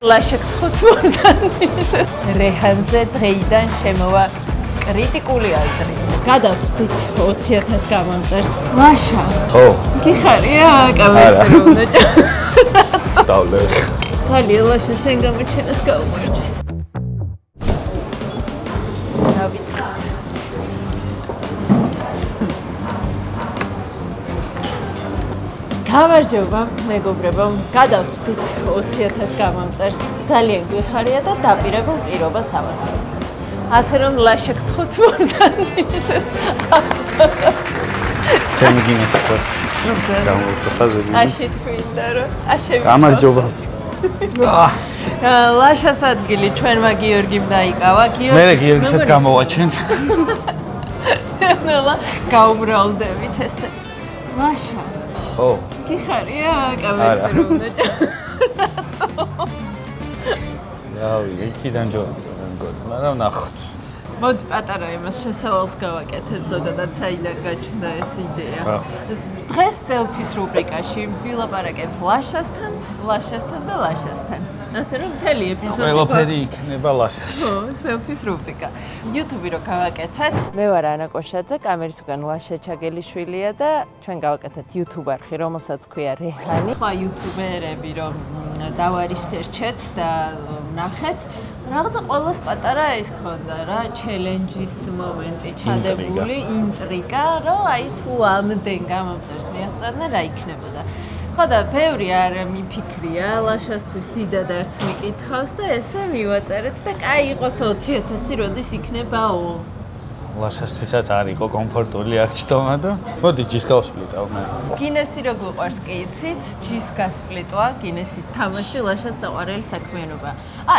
ლაშა გთხოვთ რეჰანზე დღეიდან შემოვა კრიტიკული აზრი. გადავწდით 20,000 გამომწერს. ლაშა. ო. გიხარია კამერაზე რომ უნდა ჭა. დავლე. ძალიან ლაშა შენ გამოჩენას გაუმარჯოს. დავიწყოთ. გამარჯობა მეგობრებო, გადავწდით 20,000 გამომწერს. ძალიან გვიხარია და დაპირებულ პირობას ავასრულებთ. ასე რომ ლაშა გთხოვთ მორდანით. ჩემი გინესტო. გამოვწახაზები. აში თვინდა რომ აშევი. გამარჯობა. ლაშას ადგილი ჩვენმა გიორგიმ დაიკავა. მე გიორგისაც გამოვაჩენთ. ნელა გაუმრავლდებით ესე. ლაშა. ო. გიხარია კამერაზე რომ უნდა ჭა. რავი, იქიდან ჯობია, მაგრამ ნახოთ. მოდი პატარა იმას შესავალს გავაკეთებ ზოგადად საიდან გაჩნდა ეს იდეა. დღეს სელფის რუბრიკაში ვილაპარაკებთ ლაშასთან და ლაშასთან. ასე რომ მთელი ეპიზოდი ყველაფერი იქნება ლაშას. ხო, სელფის რუბრიკა. YouTube-ი რო გავაკეთეთ. მე ვარ ანა კოშაძე, კამერის უკან ლაშა ჩაგელიშვილია და ჩვენ გავაკეთეთ YouTube არხი, რომელსაც ქვია რეჰანი. სხვა YouTuber-ები რომ დავარისერჩეთ და ნახეთ. რაღაცა ყოველს პატარა ის ქონდა რა, ჩელენჯის მომენტი ჩადებული, ინტრიგა, რომ აი თუ ამდენ გამომწერს მიაღწევდნენ რა იქნებოდა. ხო და ბევრი არ მიფიქრია, ლაშასთვის დიდად არც მიკითხავს და ესე მივაწერეთ და კაი იყოს 20,000 როდის იქნებაო. ლაშასთვისაც არ იყო კომფორტული აქ ჩდომა და მოდი ჯის გავსპლიტავ მე. გინესი რო გვიყვარს კი იცით, ჯის გასპლიტვა, გინესით თამაში ლაშას საყვარელი საქმიანობა.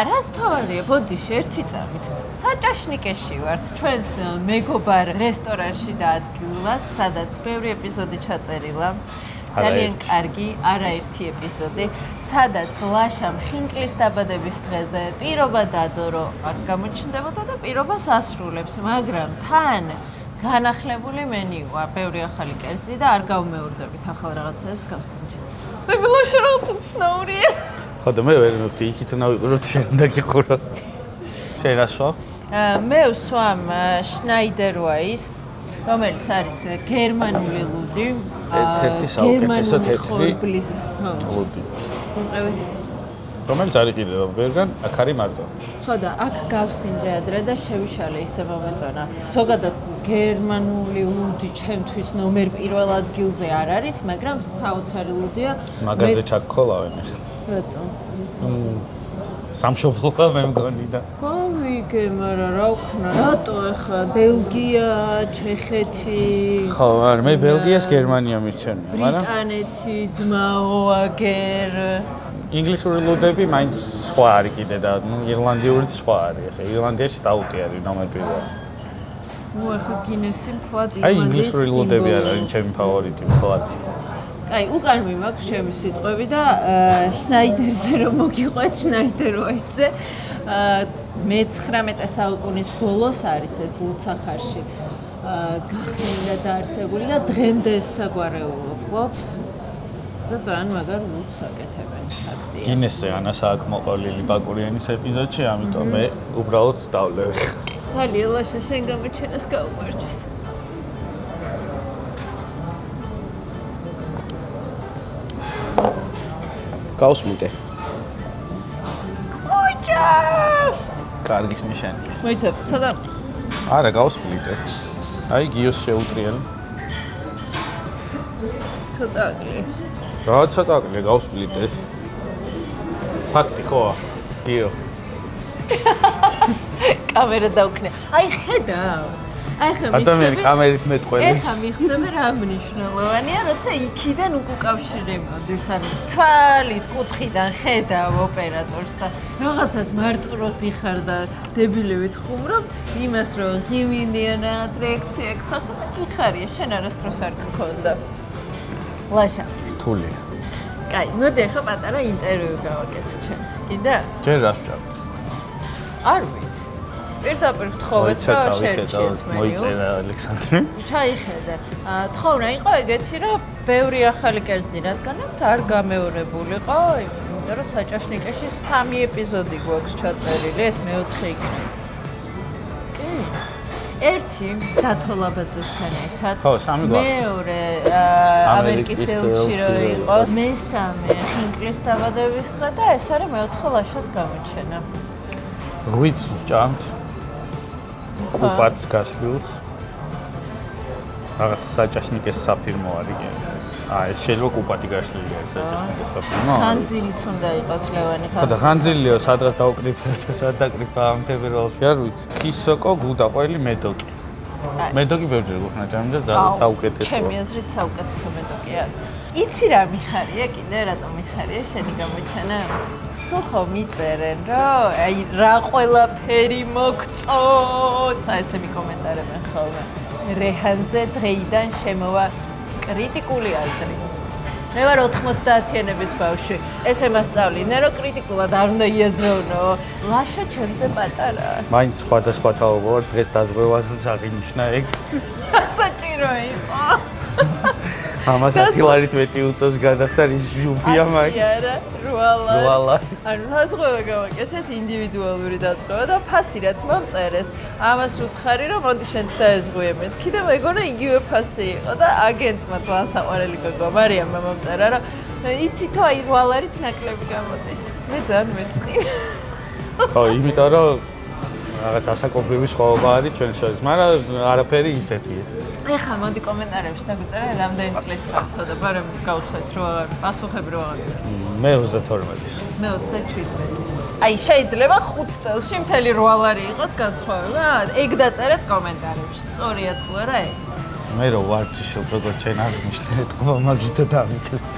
რას თავარია, ბოდიში ერთი წამით. საჭაშნიკეში ვართ ჩვენს მეგობარ რესტორანში და ადგილას, სადაც ბევრი ეპიზოდი ჩაწერილა. ძალიან კარგი, არაერთი ეპიზოდი, სადაც ლაშამ ხინკლის დაბადების დღეზე პირობა დადო, რომ აქ გამოჩნდებოდა და პირობას ასრულებს, მაგრამ თან განახლებული მენიუა, ბევრი ახალი კერძი და არ გავმეორდებით ახალ რაღაცებს გავსინჯეთ. მე ლაშა რაღაც უცნაურია. ხო და მე ვერ მივხვდი, იქით უნდა ვიყუროთ შენ და გიყურო. შენ რა სვა? მე ვსვამ შნაიდერვაის რომელიც არის გერმანული ლუდი. ერთ-ერთი საუკეთესო თეთრი ლუდი. რომელიც არის კიდევ ვერგან, აქ არის მარტო. ხო და აქ გავსინჯე ადრე და შევიშალე ისე მომეწონა. ზოგადად გერმანული ლუდი ჩემთვის ნომერ პირველ ადგილზე არ არის, მაგრამ საოცარი ლუდია. მაგაზე ჩაგქოლავენ ახლა. რატომ? სამშობლოა მე მგონი და გავიგე, მაგრამ რა ვქნა, რატო ახლა ბელგია, ჩეხეთი? ხო, არა, მე ბელგიას გერმანია მირჩენია, მაგრამ ბრიტანეთი, ძმაო, აგერ ინგლისური ლუდები მაინც სხვა არის კიდე და ირლანდიურიც სხვა არის. ახლა ირლანდიაში სტაუტი არის ნომერ პირველი. ახლა გინესი მთლად აი ინგლისური ლუდები არის ჩემი ფავორიტი მთლად. აი, უკან მიმაქვს ჩემი სიტყვები და შნაიდერზე რომ მოგიყვეთ შნაიდერვაისზე. მე-19 საუკუნის ბოლოს არის ეს ლუდსახარში გახსნილი და დაარსებული და დღემდე საგვარეულო ფლობს და ძალიან მაგარ ლუდს აკეთებენ. ფაქტია. გინესზე ანას აქვს მოყოლილი ბაკურიანის ეპიზოდში, ამიტომ მე უბრალოდ დავლევ. ძალიან ლაშა შენ გამოჩენას გაუმარჯოს. გავსმუტე. ოჯა! კარგის ნიშანია. მოიცავ, ცოტა. არა, გავსმუტე. აი გიოს შეუტრიალ. ცოტა აკლია. რა ცოტა აკლია, გავსმუტე. ფაქტი ხო? გიო. კამერა დავკნე. აი ხედავ. აი ხა ადამიანი კამერით მეტყველებს. ეხა მიხვდები რა მნიშვნელოვანია, როცა იქიდან უკავშირებოდეს, ანუ თვალის კუთხიდან ხედავ ოპერატორს და რაღაცას მარტყროს იხარ და დებილივით ხუმრობ, იმას რომ ღიმინიან რაღაც რეაქცია გსახო და გიხარია, შენ არასდროს არ გქონდა. ლაშა. რთულია. კაი, მოდი ახლა პატარა ინტერვიუ გავაკეთე ჩვენ. კიდე? ჯერ რას ვჭამ? არ ვიცი. პირდაპირ ვთხოვეთ, რომ შერჩიეთ მენიუ. მოიწერა ალექსანდრე. ჩაიხედე. თხოვნა იყო ეგეთი, რომ ბევრი ახალი კერძი რადგანაც არ გამეორებულიყო იმიტომ რომ საჭაშნიკეში 3 ეპიზოდი გვაქვს ჩაწერილი, ეს მე-4 იქნება. ერთი დათოლაბაძესთან ერთად. ხო, 3 გვაქვს. მეორე ამერიკის ელჩი რო იყო. მესამე ხინკლის დაბადების დღე და ეს არის მე-4 ლაშას გამოჩენა. ღვიძლს ვჭამთ. კუპაც გასვლილს. რაღაც საჭაშნიკეს საფირმო არის. ეს შეიძლება კუპატი გაშლილი არის საჭაშნიკეს საფირმო. ხანძილიც უნდა იყოს ლევანი ხანძილი. ხო და ხანძილიო სადღაც დაუკრიფეთ და სად დაკრიფა ამ თებერვალში არ ვიცი. ხისოკო გუდაყველი მედოკი. მედოკი ბევრჯერ გქნა ჭამდეს და საუკეთესოა. ჩემი აზრით საუკეთესო მედოკია. იცი რა მიხარია კიდე რატომ მიხარია შენი გამოჩენა? სულ მიწერენ რომ აი რა ყველაფერი მოგწონს. აი ესე მიკომენტარებენ ხოლმე. რეჰანზე დღეიდან შემოვა კრიტიკული აზრი. მე ვარ 90-იანების ბავშვი. ესე მასწავლი, ნერო კრიტიკულად არ უნდა იაზროვნო. ლაშა ჩემზე პატარაა. მაინც სხვადასხვა თაობა ვარ, დღეს დაზღვევაზეც აღინიშნა ეგ. საჭირო იყო. ამას 10 ლარით მეტი უწევს გადახტარ ის ჟუფია მაინც. არა, 8 ლარი. ანუ დაზღვევა გავაკეთეთ ინდივიდუალური დაზღვევა და ფასი რაც მომწერეს. ამას ვუთხარი რომ მოდი შენც დაეზღვიე მეთქი და მეგონა იგივე ფასი იყო და აგენტმა ძალიან საყვარელი გოგო მარიამმა მომწერა რომ იცი თუ აი 8 ლარით ნაკლები გამოდის. მე ძალიან მეწყი. ხო, იმიტომ რომ რაღაც ასაკობრივი სხვაობა არის ჩვენ შორის, მაგრამ არაფერი ისეთი ეს. ეხლა მოდი კომენტარებში დაგვიწერე რამდენი წლის ხართო და ბარემ გავუცეთ რომ პასუხები რო აღარ. მე 32-ის. მე 27-ის. აი შეიძლება 5 წელსში მთელი 8 ლარი იყოს განსხვავება. ეგ დაწერეთ კომენტარებში. სწორია თუ არა ეგ? მე რო ვარჯიშობ როგორც ჩვენ აღნიშნეთ, ყოლა მაგითო დამიკლეს.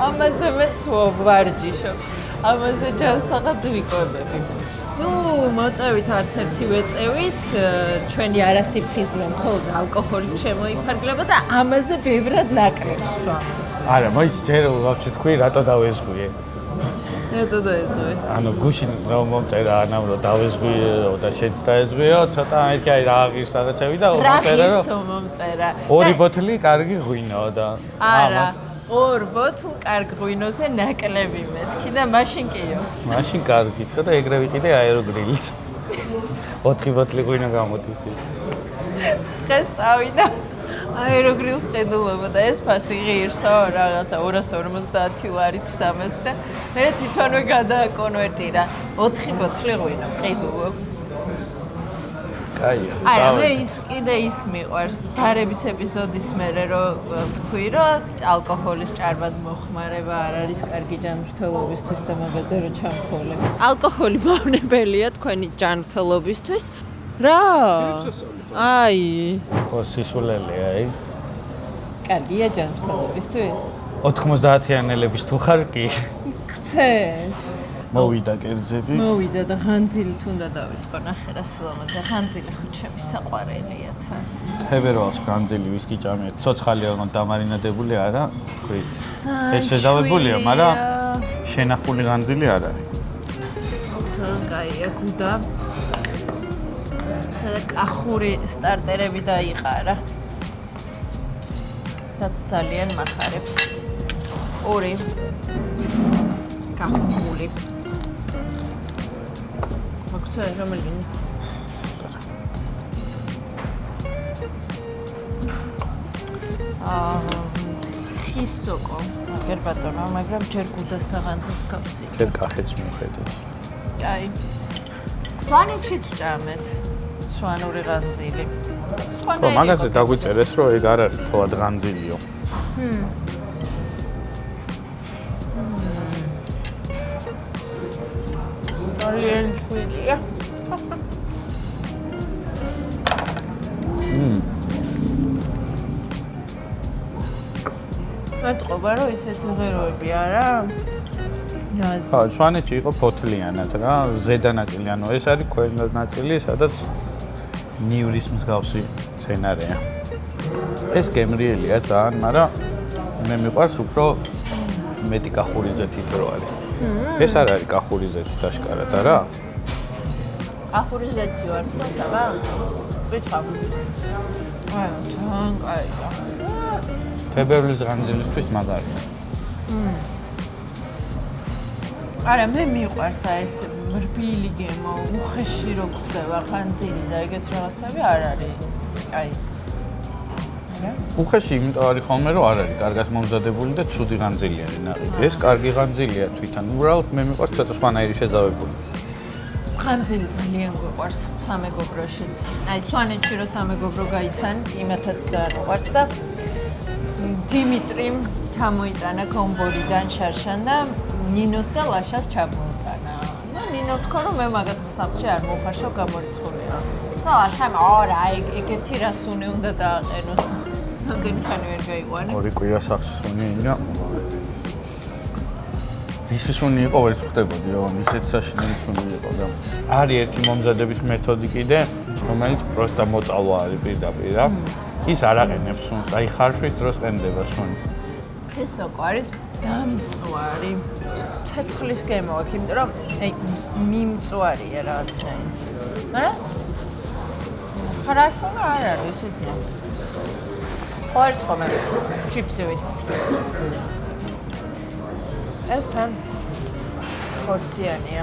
ამაზე მეც ვარჯიშობ. ამაზე ჯანსაღად ვიკვებები. ნუ მოწევით არც ერთი ვეწევით, ჩვენი არასიფხიზლე მხოლოდ ალკოჰოლით შემოიფარგლება და ამაზე ბევრად ნაკლებს ვსვამ. არა, მოის ჯერ ვაფშე თქვი რატო დავეზღვიე. რატო დაეზღვიე? ანუ გუშინ რომ მომწერა ანამ რომ დავეზღვიეო და შენც დაეზღვიეო, ცოტა ერთი აი რა აღის რაღაცები და მომწერა რომ რა მომწერა. 2 ბოთლი კარგი ღვინოა და არა. 2 ბოთლ კარგ ღვინოზე ნაკლები მეთქი და მაშინ კიო. მაშინ კარგი და ეგრე ვიყიდე აეროგრილიც. 4 ბოთლი ღვინო გამოდის. დღეს წავიდა აეროგრილს ყიდულობა და ეს ფასი ღირსო რაღაცა 250 ლარი თუ 300 და მე თვითონვე გადააკონვერტირა 4 ბოთლი ღვინო ყიდულობ. კაია. არა, მე ის მიყვარს ბარების ეპიზოდის მერე რომ თქვი რომ ალკოჰოლის ჭარბად მოხმარება არ არის კარგი ჯანმრთელობისთვის და მაგაზე რომ ჩამქოლე. ალკოჰოლი მავნებელია თქვენი ჯანმრთელობისთვის. რა? აი. ხო, სისულელეა ეგ. კარგია ჯანმრთელობისთვის. 90-იანელების თუ ხარ კი. ხცე. მოვიდა კერძები. მოვიდა და ხანძილით უნდა დავიწყო ნახე რა სილამაზე. ხანძილი ხო ჩემი საყვარელია თან. თებერვალს ხანძილი ვისკი ჭამია. ცოცხალი აღონ დამარინადებული არა, თქვით. ეს შეძავებულია, მაგრამ შენახული ხანძილი არ არის. ძალიან კაია გუდა. და კახური სტარტერები დაიყარა. და ძალიან მახარებს. 2 კახული. მაგცა რომელი? ხისოკო. მაგერ ბატონო, მაგრამ ჯერ გუდასთან ღანძილს გავსი. ჯერ კახეთს მიხედავს. აი. სვანეთშიც ჭამეთ. სვანური ღანძილი. ხო, მაგაზე დაგვიწერეს, რომ ეგ არ არის თოად ღანძილიო. ძალიან ხვილია. მეთყობა რომ ისეთი ღეროები არა? ხო, სვანეთში იყო ფოთლიანად რა, ზედა ნაწილი, ანუ ეს არის ქვედა ნაწილი, სადაც ნივრის მსგავსი სცენარეა. ეს გემრიელია ძალიან, მაგრამ მე მიყვარს უფრო მეტი კახური ზეთით რო არის. ეს არ არის კახური ზეთი დაშკარად, არა? კახური ზეთი ვარ, საბა? ვიტყავ. აი, ძალიან კაია. თებერვლის ღანძილისთვის მაგარია. არა, მე მიყვარს ეს რბილი გემო, უხეში რო ხდება, ხანძილი და ეგეთ რაღაცები არ არის. აი. უხეში იმიტომ არის ხოლმე რომ არ არის კარგად მომზადებული და ცუდი ღანძილიანი ნაყიდი. ეს კარგი ღანძილია თვითონ. უბრალოდ მე მიყვარს ცოტა სხვანაირი შეზავებული. ხანძილი ძალიან გვიყვარს სამეგობროშიც. აი, სვანეთში რო სამეგობრო გაიცან, იმათაც ძალიან უყვარს და დიმიტრიმ ჩამოიტანა კომბორიდან შარშან და ნინოს და ლაშას ჩამოუტანა. და ნინო თქვა რომ მე მაგას სახლში არ მოვხარშავ გამორიცხულია. და ლაშამ არა, ეგეთი რასუნი უნდა დააყენოს. მაგენი ხანი ვერ გაიყვანე. ორი კვირა სახში სუნი და ვისი სუნი იყო ვერ ვხვდებოდი, ისეთ საშინელი სუნი იყო და არის ერთი მომზადების მეთოდი კიდე, რომელიც პროსტა მოწალვა არის პირდაპირ რა. ის არ აყენებს სუნს, აი ხარშვის დროს ყენდება სუნი. ხესოკო არის დამწვარი. ცეცხლის გემო აქვს, იმიტომ რომ აი მიმწვარია რაღაცნაირი. არა? ხარაშონა არ არის ისეთია. ხო არის ხოლმე ჩიპსივით. ეს თან ხორციანია.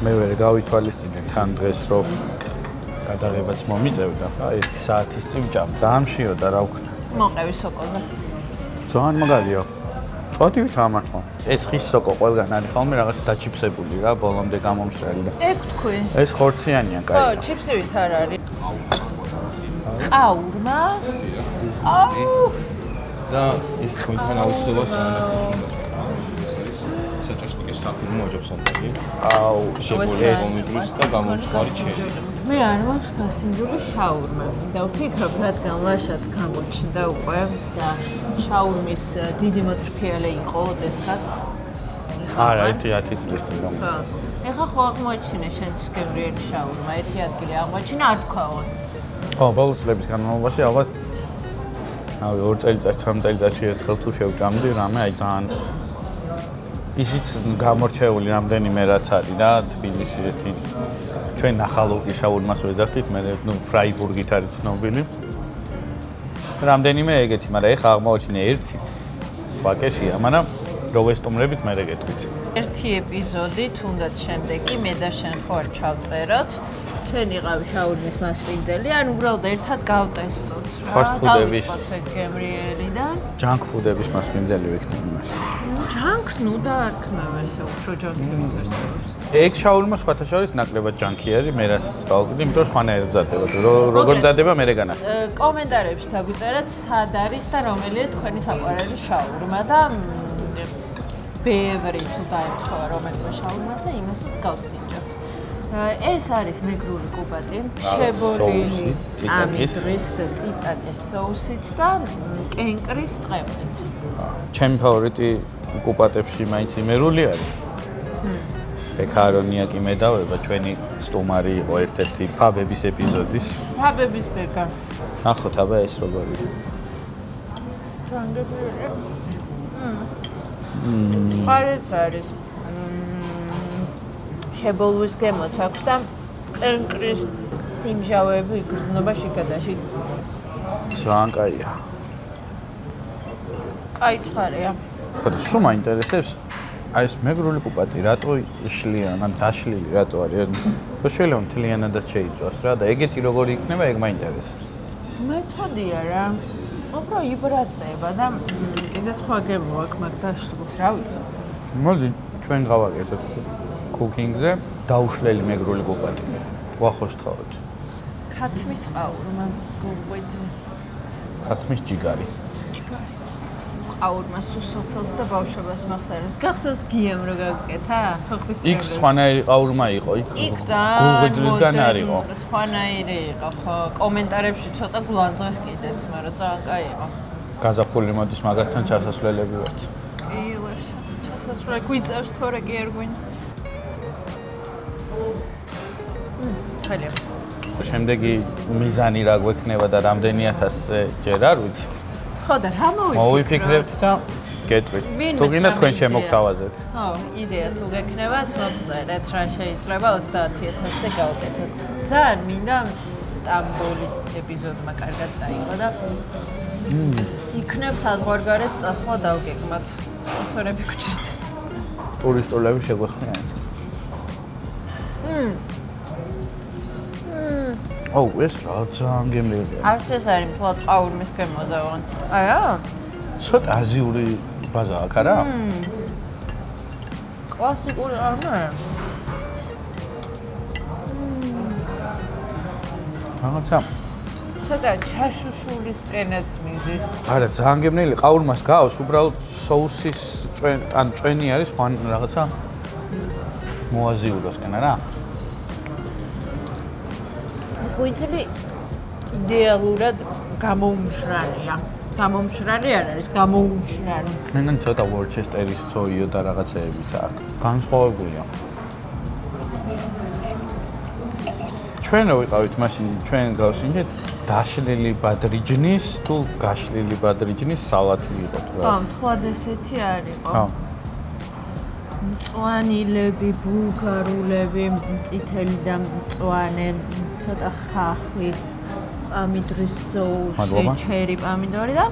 მე ვერ გავითვალისწინე თან დღეს რომ გადაღებაც მომიწევდა. აი 1 საათის წინ ვჭამ. ძალიან მშიოდა რა ვქნა. მოყევი სოკოზე. ძალიან მაგარია. წვადივით ამართლა. ეს ხის სოკო ყველგან არის ხოლმე რაღაც დაჩიფსებული რა, ბოლომდე გამომშრალი და. ეგ თქვი. ეს ხორციანია, კაი. ხო, ჩიპსივით არ არის. ყაურმა? აუ! და ის თქვენთან აუცილებლად წამოიყვანოთ. საჭაშნიკეს საფუძველი მოაჯობს ამბები. აუ, შეგვიძლია მომიდრის და გამოწყალი ჩერი. მე არ მაქვს გასინჯული შაურმა და ვფიქრობ, რადგან ლაშაც გამოჩნდა უკვე და შაურმის დიდი მოტრფიალე იყო ოდესღაც. არა, 1-10 წლის წინ რომ. ხო. ეხლა ხო აღმოაჩინე შენთვის გემრიელი შაურმა, ერთი ადგილი აღმოაჩინა, არ თქვაო. ხო, ბოლო წლების განმავლობაში ალბათ 2 წელიწადში, 3 წელიწადში ერთხელ თუ შევჭამდი რამე, აი ძალიან ისიც გამორჩეული რამდენიმე რაც არის რა, თბილისში ერთი ჩვენ ნახალოვკის შაურმას ვეძახდით, მე ნუ ფრაიბურგით არის ცნობილი. რამდენიმე ეგეთი, მაგრამ ეხლა აღმოაჩინე ერთი ვაკეშია, მაგრამ რო ვესტუმრებით მე გეტყვით. ერთი ეპიზოდი, თუნდაც შემდეგი მე და შენ ხო არ ჩავწეროთ. ჩვენ იყავი შაურმის მასპინძელი, ან უბრალოდ ერთად გავტესტოთ რა. Fast food-ების. დავიწყოთ ეგ გემრიელიდან. ჯანკ ფუდების მასპინძელი ვიქნები მას. ჯანკს ნუ დაარქმევ ესე უფრო ჯანკების არსებობს. ეგ შაურმა სხვათა შორის ნაკლებად ჯანკი არის, მე რასაც დავუკვირდი, იმიტომ რომ სხვანაირად მზადდება. როგორ მზადდება მე განახილე. კომენტარებში დაგვიწერეთ, სად არის და რომელია თქვენი საყვარელი შაურმა და ბევრი თუ დაემთხოვა რომელიმე შაურმას და იმასაც გავსინჯოთ. ეს არის მეგრული კუბატი, შებოლილი ამიდრის და წიწაკის соусით და კენკრის ტყევნით. ჩემი ფავორიტი კუბატებში მაინც იმერული არის. ბექარონია კი მედავება, ჩვენი სტუმარი იყო ერთ-ერთი ფაბების ეპიზოდის. ფაბების ბეკა. ნახოთ აბა ეს როგორი. ხარიც არის. შებოლვის გემოც აქვს და კენკრის სიმჟავეები იგრძნობა შიგადაში. ძალიან კაია. კაი ცხარეა. ხო და სულ მაინტერესებს აი ეს მეგრული კუბატი რატო იშლიან, ან დაშლილი რატო არის? ხო შეიძლება მთლიანადაც შეიწვას რა და ეგეთი როგორი იქნება, ეგ მაინტერესებს. მეთოდია რა. უფრო იბრაწება და კიდე სხვა გემო აქვს მაგ დაშლილს, რა ვიცი. მოდი ჩვენ გავაკეთოთ კუკინგზე დაუშლელი მეგრული კუბატი. ვახოსთხოვოთ. ქათმის ყაურმა გუღვიძლი. ხათმის ჯიგარი. ყაურმა სუსოფელს და ბავშვობას მახსენებს. გახსოვს გიამ რო გაგკეთა? ხოხვის იქ სხვანაირი ყაურმა იყო, იქ ძალიან გულღვიძლისგან არ იყო. სხვანაირი იყო, ხო. კომენტარებში ცოტა გულანძღეს კიდეც, მაგრამ ძალიან კაი იყო. გაზაფხული მოდის მაგათთან ჩასასვლელები ვართ. იუაშა, ჩასასვლელი გვიწევს თორე კი არ გვინდა. ხალიფ. შემდეგი მიზანი რა გვექნება და რამდენი ათასზე ჯერ არ ვიცით. ხო და რა მოვიფიქრებთ და გეტყვით. თუ გინდა თქვენ შემოგთავაზეთ. ხო, იდეა თუ გექნებათ, მოგწერეთ რა შეიძლება 30,000-ზე გავაკეთოთ. ძალიან მინდა სტამბოლის ეპიზოდმა კარგად წაიღო და იქნებ საზღვარგარეთ წასვლა დავგეგმათ. სპონსორები გვჭირდება. ტურისტულები შეგვეხმიან. ო, ეს რა ძალიან გემრიელია. არც ეს არის მთლად ყაურმის გემოზავან. არა? ცოტა აზიური ბაზა აქ არა? კლასიკური არა. რაღაცა ცოტა ჩაშუშულისკენაც მიდის. არა, ძალიან გემრიელი ყაურმას გავს, უბრალოდ соуსის ან ჭვენი არის, ხან რაღაცა მოაზიუროსკენ არა? ხუითები იდეალურად გამოუმშრალია. გამომშრალი არ არის, გამოუმშრალი. მენან ცოტა ვორჩესტერის ცოიო და რაღაცეებიც აქვს. განსხვავებულია. ჩვენ რო ვიყავით მაშინ, ჩვენ გავსინჯეთ დაშლილი ბადრიჯნის თუ გაშლილი ბადრიჯნის სალათი იყო თუ რა. მთლად ესეთი არისო. ხო. მწვანილები, ბულგარულები, წითელი და მწვანე, ცოტა ხახვი, პამიდრის соуსი, ჩერი პამიდორი და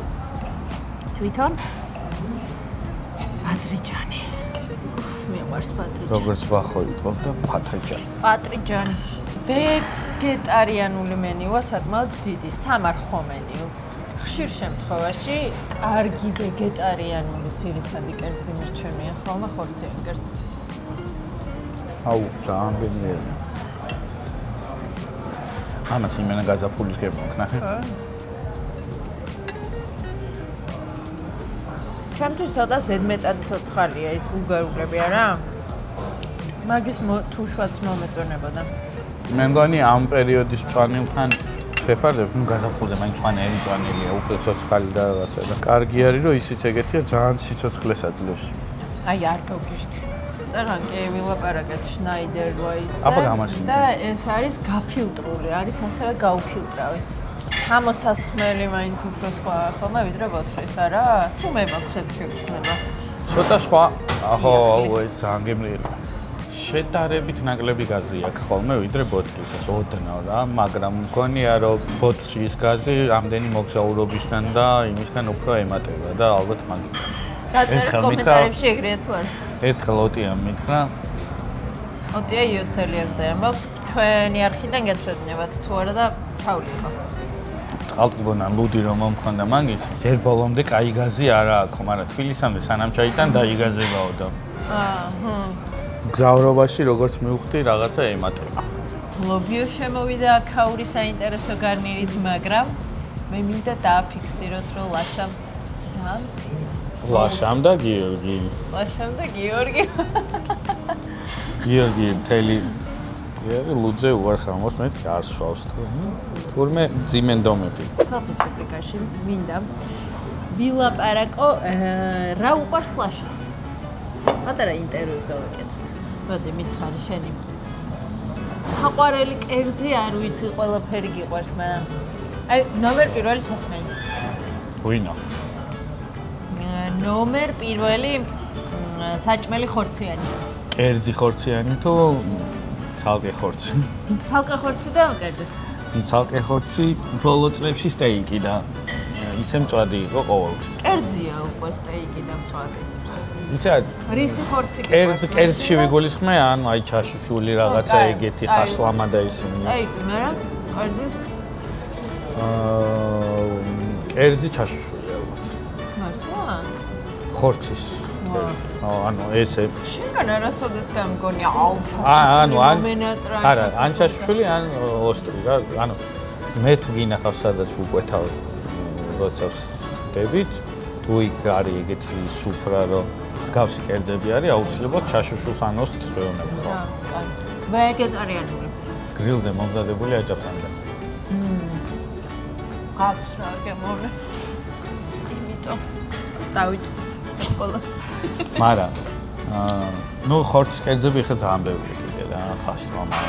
თვითონ ბადრიჯანი. მიყვარს ბადრიჯანი. როგორც ვახო იყო და პატრიჯანი. პატრიჯანი. ვეგეტარიანული მენიუა საკმაოდ დიდი, სამარხო მენიუ. ხშირ შემთხვევაში კარგი ვეგეტარიანული ძირითადი კერძი მირჩენია ხოლმე ხორციანი კერძი. აუ, ძალიან გემრიელია. ამას იმენა გაზაფხულის გემოქნა. ჩემთვის ცოტა ზედმეტად ცოცხალია ის ბულგარულები არა? მაგის თუშვაც მომეწონებოდა. მე მგონი ამ პერიოდის მწვანილთან შეფარდებთ, ნუ გაზაფხულზე მაინც მწვანელია, უფრო ცოცხალი და რაღაცა და კარგი არის, რომ ისიც ეგეთია, ძალიან სიცოცხლეს აძლევს. აი არ გავგიშდი. წეგან კი ვილაპარაკეთ შნაიდერვაისზე და ეს არის გაფილტრული, არის ასევე გაუფილტრავი. ამოსასხმელი მაინც უფრო სხვა ხოლმე ვიდრე ბოთლის, არა? თუ მე მაქვს ეგ შეგრძნება. ცოტა სხვა, აჰო, ეს ძალიან გემრიელია. შედარებით ნაკლები გაზი აქვს ხოლმე ვიდრე ბოთლისას, ოდნავ რა, მაგრამ მგონია რომ ბოთლში ის გაზი ამდენი მოგზაურობისგან და იმისგან უფრო ემატება და ალბათ მაგითაც. დაწერეთ კომენტარებში ეგრეა თუ არა? ერთხელ ოტიამ მითხრა. ოტია იოსელიანზე ამბობს, ჩვენი არხიდან გეცვეთნებათ თუ არა და ჩავლიქო. წყალტბონა ლუდი რომ მომქონდა მაგის, ჯერ ბოლომდე კაი გაზი არა აქვს, მაგრამ თბილისამდე სანამ ჩაიტან დაიგაზებაო და. გზავრობაში როგორც მივხვდი რაღაცა ემატება. ლობიო შემოვიდა აქაური საინტერესო გარნირით, მაგრამ მე მინდა დააფიქსიროთ, რომ ლაშამ დამწია. ლაშამ და გიორგი. ლაშამ და გიორგი. გიორგი მთელი ლუდზე უარს ამოს მე არ სვავს თურმე ძიმენდომები. საფოს რუბრიკაში მინდა ვილაპარაკო რა უყვარს ლაშას. პატარა ინტერვიუ გავაკეთეთ. მოდი მითხარი შენი. საყვარელი კერძი არ ვიცი, ყველაფერი გიყვარს, მაგრამ აი ნომერ პირველი სასმელი. ვინა? ნომერ პირველი საჭმელი ხორციანი. კერძი ხორციანი თუ ცალკე ხორცი? ცალკე ხორცი და კერძი. ცალკე ხორცი ბოლო წლებში სტეიკი და ისე მწვადი იყო ყოველთვის. კერძია უკვე სტეიკი და მწვადი. იცი რისი ხორცი გიყვარს? კერძში ვიგულისხმე, ან აი ჩაშუშული რაღაცა ეგეთი ხაშლამა და ისინი. სტეიკი, მაგრამ კერძი? კერძი ჩაშუშული ალბათ. მართლა? ხორცის. ანუ ესე. შენგან არასოდეს გამგონი, აუ ანუ არა, ან ჩაშუშული, ან ოსტრი რა. ანუ მე თუ გინახავს სადაც უკვეთავ როცა ხდებით, თუ იქ არის ეგეთი სუფრა, რომ მსგავსი კერძები არის, აუცილებლად ჩაშუშულს ან ოსტს ვეუბნებ ხო? ვეგეტარიანული. გრილზე მომზადებული აჭაფსამდე. აქვს რა გემოვნე. იმიტომ დავიწყეთ ყველა. მაგრამ ნუ ხორცის კერძები ხა ძალიან ბევრი კიდე რა, ხაშლამა.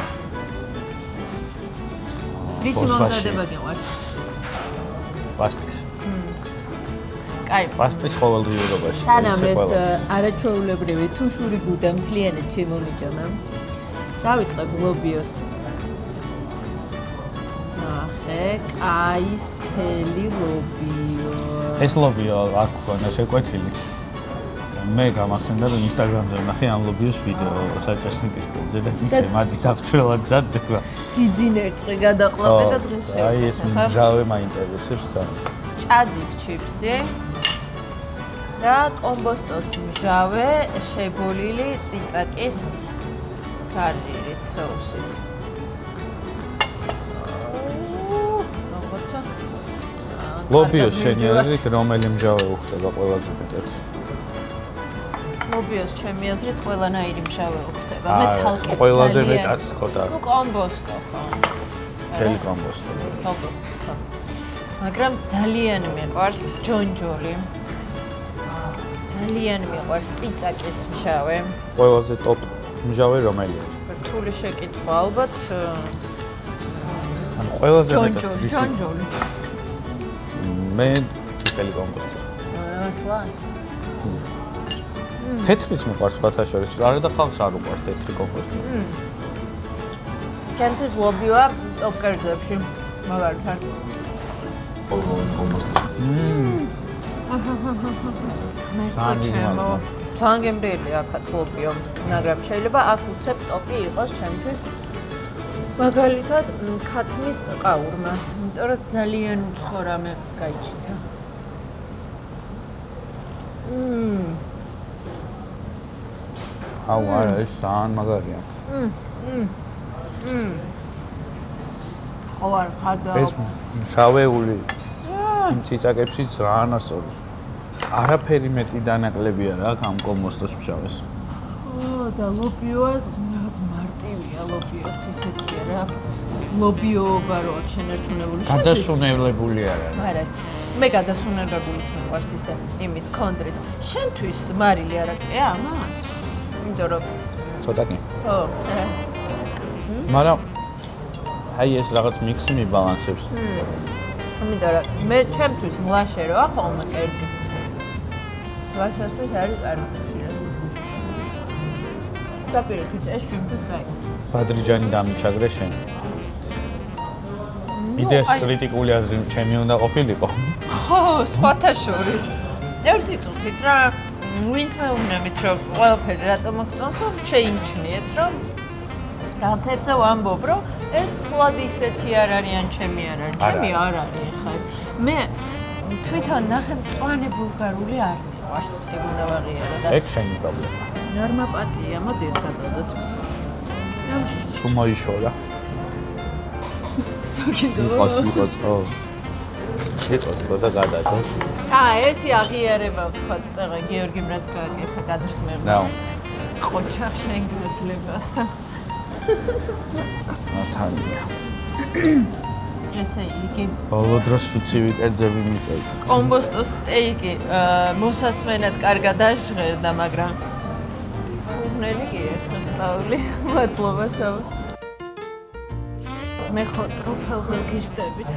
რისი მომზადება გეყვარს? პასტის. კაი. პასტის ყოველდღიურობაში. სანამ ეს არაჩვეულებრივი თუშური გუდა მთლიანად შემომიჯამა. დავიწყებ ლობიოს. ნახე, კაი, სქელი ლობიო. ეს ლობიო აქ ქონა შეკვეთილი. მე გამახსენდა რომ Instagram-ზე ნახე ამ ლობიოს ვიდეო საჭაშნიკის კუნძზე და ისე მადის აღწრელად მზადდება. დიდი ნერწყვი გადაყლაპე და დღეს შევხვდით. აი ეს მჟავე მაინტერესებს ძალიან. ჭადის ჩიფსი და კომბოსტოს მჟავე შებოლილი წიწაკის გარნირით соусით. როგორცა? ლობიოს შენი აზრით რომელი მჟავე უხდება ყველაზე მეტად? ლობიოს ჩემი აზრით ყველანაირი მჟავე უხდება. მე ცალკე ყველაზე მეტად ხო და ნუ კომბოსტო ხო. თელი კომბოსტო. კომბოსტო ხო. მაგრამ ძალიან მიყვარს ჯონჯოლი. ძალიან მიყვარს წიწაკის მჟავე. ყველაზე ტოპ მჟავე რომელია? რთული შეკითხვა ალბათ. ანუ ყველაზე მეტად ჯონჯოლი. მე წითელი კომბოსტო. ახლა თეთრიც მიყვარს სხვათა შორის. არა და ხალხს არ უყვარს თეთრი კომბოსტო. ჩემთვის ლობიოა ტოპ კერძებში. მაგალითად. კომბოსტო. ძალიან გემრიელი აქაც ლობიო, მაგრამ შეიძლება აქ უცებ ტოპი იყოს ჩემთვის. მაგალითად, ქათმის ყაურმა, იმიტომ რომ ძალიან უცხო რამე გაიჩიტა. აუ არა ეს ძალიან მაგარია. ხო არ ხარდა. ეს მშავეული იმ წიწაკებში ძალიან ასწორებს. არაფერი მეტი დანაკლები არა აქ ამ კომბოსტოს მჟავეს. ხო და ლობიოა რაღაც მარტივია ლობიოც ისეთია რა. ლობიოობა რო აქ შენერჩუნებული. გადასუნებლებული არა. არა. მე გადასუნებულის მიყვარს ისე იმით კონდრით. შენთვის მარილი არ აკეა ამას? იმიტომ რომ ცოტა კი. ხო. მაგრამ აი ეს რაღაც მიქსი მიბალანსებს. იმიტომ რომ მე ჩემთვის მლაშე როა ხოლმე კერძი. მლაშესთვის არის კარგი. და პირიქით ეს შიმთვის კაი. ბადრიჯანი დამიჩაგრე შენ. იდეას კრიტიკული აზრი ჩემი უნდა ყოფილიყო. ხო, სხვათა შორის. ერთი წუთით რა ვინც მეუბნებით რომ ყველაფერი რატომ მოგწონსო, შეიმჩნიეთ რომ რაღაცებზე ვამბობ რომ ეს თლად ისეთი არ არიან ჩემი არ არის. ჩემი არ არის ხა ეს. მე თვითონ ნახე მწვანე ბულგარული არ მიყვარს. ეგ უნდა ვაღიარო და ეგ შენი პრობლემა. ნორმაპატია, მოდი ეს გადავდოთ. სულ მოიშორა. თქო. იყოს ხო. შეიძლება და გადადო. ერთი აღიარება ვთქვათ, წეღა გიორგიმ რაც გააკეთა კადრს მე. ნაუ. ყოჩა შენ გძლებას. ნათალია. ესე იგი, ბოლო დროს სუცივი კერძები მიწევთ. კომბოსტოს სტეიკი მოსასმენად კარგად დაჟღერდა, მაგრამ სურნელი კი ერთად სწავლი. მადლობა სავა. მე ხო ტრუფელზე გიждებით.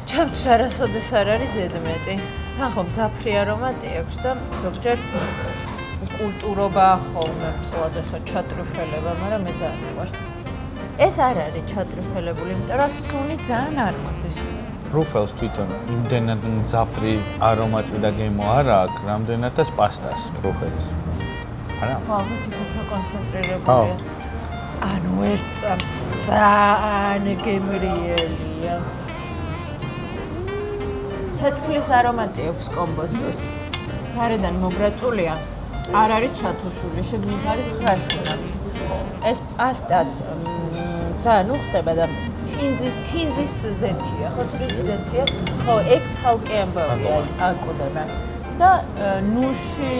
ჩემთვის არასოდეს არ არის ზედმეტი. თან ხომ ძაფრი არომატი აქვს და ზოგჯერ კულტურობა ხოლმე მხოლოდ ახლა ჩატრუფელება, მაგრამ მე ძალიან მიყვარს. ეს არ არის ჩატრუფელებული, იმიტომ რომ სუნი ძალიან არ მოდის. ტრუფელს თვითონ იმდენად მძაფრი არომატი და გემო არა აქვს, რამდენადაც პასტას ტრუფელს. არა? ხო, ალბათ უფრო კონცენტრირებულია. ანუ ერთ წამს ძალიან გემრიელია. ცეცხლის არომატი აქვს კომბოსტოს. გარედან მოგრაწულია. არ არის ჩათუშული, შიგნით არის ხრაშუნა. ეს პასტაც ძალიან უხდება და ქინძის ზეთია, ხოთრის ზეთია. ხო, ეგ ცალკე ამბავია აკუდება. და ნუში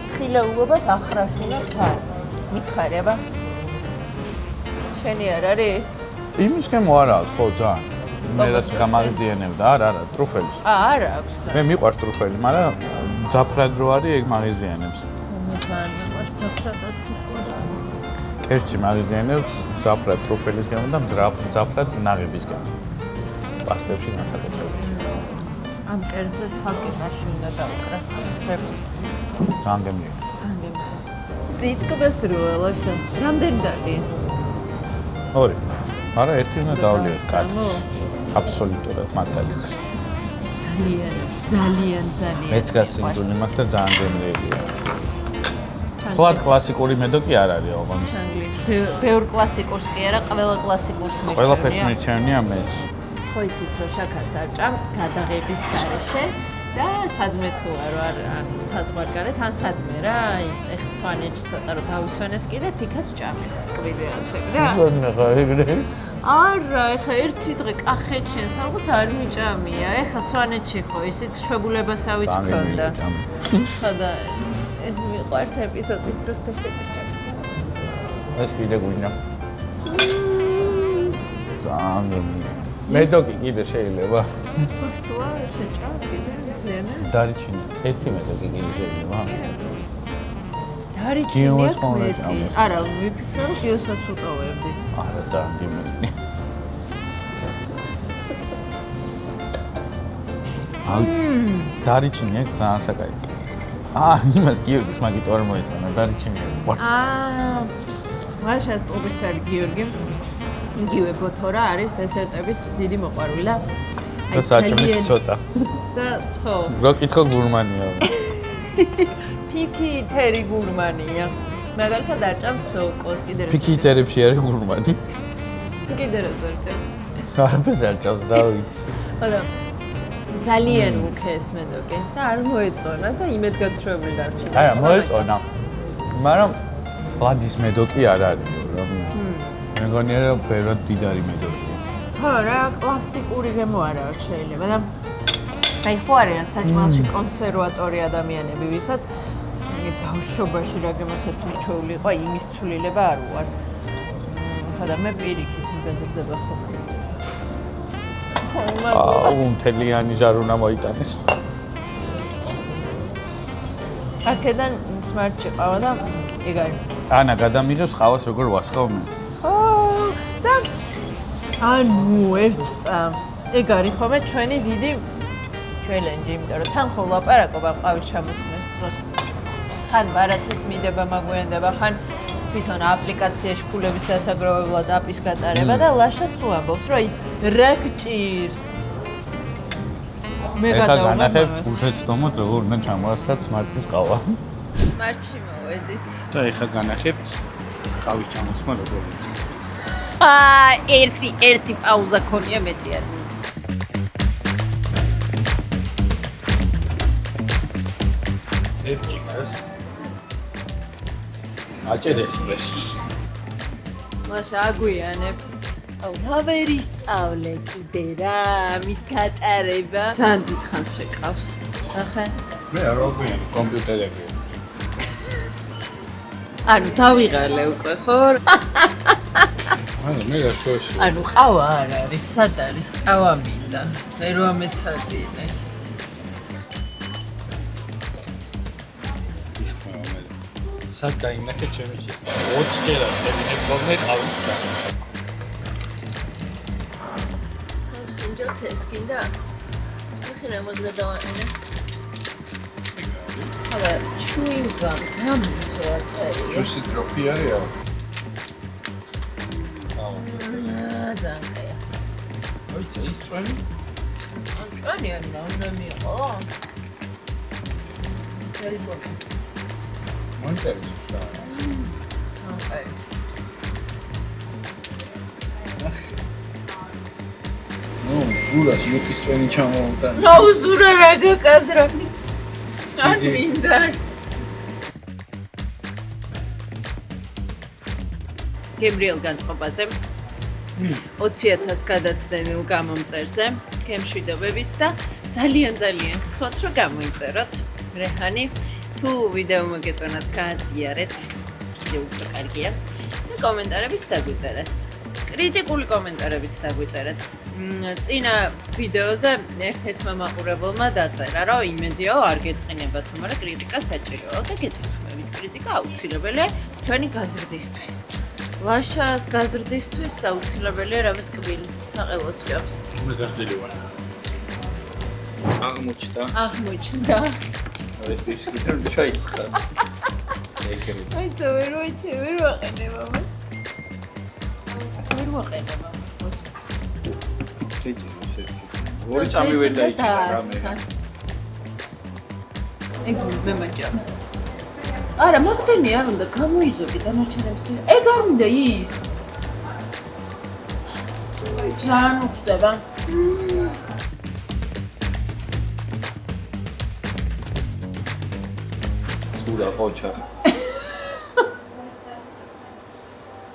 თხილეულობას ახრაშუნებ თან. მითხარება. შენი არ არის? იმის გემო არა აქვს, ხო ძალიან. მე რაც გამაღიზიანებდა, არა, ტრუფელის. არა აქვს. მე მიყვარს ტრუფელი, მაგრამ ძაფრად რო არის, ეგ მაღიზიანებს. ძალიან მიყვარს ძაფრადაც მიყვარს. კერძი მაღიზიანებს ძაფრად ტრუფელის გემო და ძაფრად ნაღიბის გემო. პასტებში განსაკუთრებით. ამ კერძზე ცალკე ტაში უნდა დავუკრა. შევს. ძალიან გემრიელი. ძალიან გემრიელი. თითქოს როელაშა. რამდენი დარდი? 2. არა, ერთი უნდა დავლიოთ კაცს. აბსოლუტურად მართალია. ძალიან. მეც გასინჯული მაქვს და ძალიან გემრიელია. თქვათ კლასიკური მედო კი არ არის ოღონდ. ბევრ კლასიკურს კი არა, ყველა კლასიკურს მიჩვენია. ყველაფერს მიჩვენია მეც. ხო იცით რომ შაქარს არ ჭამ გადაღების გარეშე და სადმე თუ არ საზღვარგარეთ ან სადმე რა, ეხლა სვანეთში ცოტა რომ დავისვენეთ კიდეც იქაც ჭამე ტკბილი რაღაცები რა. ისოდნე ხა ეგრე? არა, ეხლა ერთი დღე კახეთში სადღაც არ მიჭამია. ეხლა სვანეთში ხო ისიც შვებულებასავით ქონდა. ხოდა ეს მიყვარს ეპიზოდის დროს დასეკეთე. ეს კიდე გვინდა. ძალიან მედოკი კიდე შეიძლება. ფოთლა შეჭამ კიდე ლენა. დარიჩინი. ერთი მედოკი კიდე შეიძლება. დარიჩინი აქვს მეტი. არა, ვიფიქრე რომ გიოსაც უტოვებდი. არა, ძალიან გიმეწნი. დარიჩინი აქვს ძალიან საკაი. იმას გიორგის მაგით არ მოეწონა, დარიჩინი გვაქვს. მაშას ტუბისარი გიორგი იგივე ბოთორა არის დესერტების დიდი მოყვარული და და საჭმლის ცოტა. და ხო. რო კითხო გურმანია. პიკიტერი გურმანია. მაგალითად არ ჭამს სოკოს კიდე რა. პიკიტერებში არის გურმანი. კიდე რა ზარჭამს. არაფერს არ ჭამს, რა ვიცი. ხოდა ძალიან უქეს მედოკი და არ მოეწონა და იმედგაცრუებული დარჩი. აი, მოეწონა. მაგრამ ლადის მედოკი არ არის, რა. მეგონია რომ ბევრად დიდარი მედოკია. ხო, რა კლასიკური გემო არა არ შეიძლება და აი ხო არიან საჭმელში კონსერვატორი ადამიანები, ვისაც ბავშვობაში რა გემოსაც მიჩვეული იყო, იმის ცვლილება არ უარს. ხოდა მე პირიქით მიბეზრდება ხოლმე. მთლიანი ჟარუნა მოიტანეს. აქედან სმარტში ყავა და ეგ არის. ანა გადამიღებს ყავას როგორ ვასხავ? და ანუ ერთ წამს ეგ არის ხოლმე ჩვენი დიდი ჩელენჯი, იმიტომ რომ თან ხო ლაპარაკობა ყავის ჩამოსხმის დროს. ხან ბარათის მიდება მაგვიანდება, ხან თვითონ აპლიკაციაში ქულების დასაგროვებლად აპის გატარება და ლაშას თუ ამბობს, რომ რა გჭირს. მე გადავანახებ უშეცდომოდ როგორ უნდა ჩამოასხათ სმარტის ყავა. სმარტში მოვედით. და ეხლა განახებთ ყავის ჩამოსხმა როგორ იქნება. ერთი პაუზა ქონია მეტი არ მინდა. ერთი კას. აჭერ ესპრესოს. მაშა აგვიანებ. ლავერი სწავლე კიდე რა, მის გატარება. ძალიან დიდხანს შეკავს. ახლა მე არ აგვიანი კომპიუტერები. ანუ დავიღალე უკვე ხო? ანუ მე გასვაში. ანუ ყავა არ არის, სად არის ყავა მინდა. მე რო ამეცადინე. სად დაინახე ჩემი შე 20 ჯერა წევინე გქონე ყავის და სინჯოთ ეს კიდე ხი რა მოგდა დავანინე ხოდა ჩუინგამ გამისვა წერი ჯუსი დროპი არისო ზანკია ოი ის წვენი წვენი არ უნდა მიიღო თელბოქი მონტერის უშა ოკეი ნუ ზურას მიწის წვენი ჩამოვდა ნუ ზურა რა გაკადრა არ მინდა გებრიელ განწყობაზე 20,000 გადაცდენილ გამომწერზე გემშვიდობებით და ძალიან გთხოვთ რომ გამოიწეროთ რეჰანი თუ ვიდეო მოგეწონათ გააზიარეთ კიდევ უფრო კარგია და კომენტარებიც დაგვიწერეთ კრიტიკული კომენტარებიც დაგვიწერეთ წინა ვიდეოზე ერთ-ერთმა მაყურებელმა დაწერა რომ იმედიო არ გეწყინება თუ მაგრამ კრიტიკა საჭიროა და გეთანხმებით კრიტიკა აუცილებელია ჩვენი გაზრდისთვის ლაშას გაზრდისთვის აუცილებელია რამე ტკბილი საყელოც ჭამს მე გახდილი ვარ აღმოჩნდა ეს ბისკიტი ჩაიცხა ეგრე აი ვერ ვაყენებ ამას ვერ ვაყენებ ამას ორი წამი ვერ დაიჭირა რამე ეგ მე მაჭამ არა, მაგდენი არ უნდა გამოიზოგე დანარჩენებისთვის. ეგ არ უნდა ის. ჯან უხდება. სულა ყოჩა.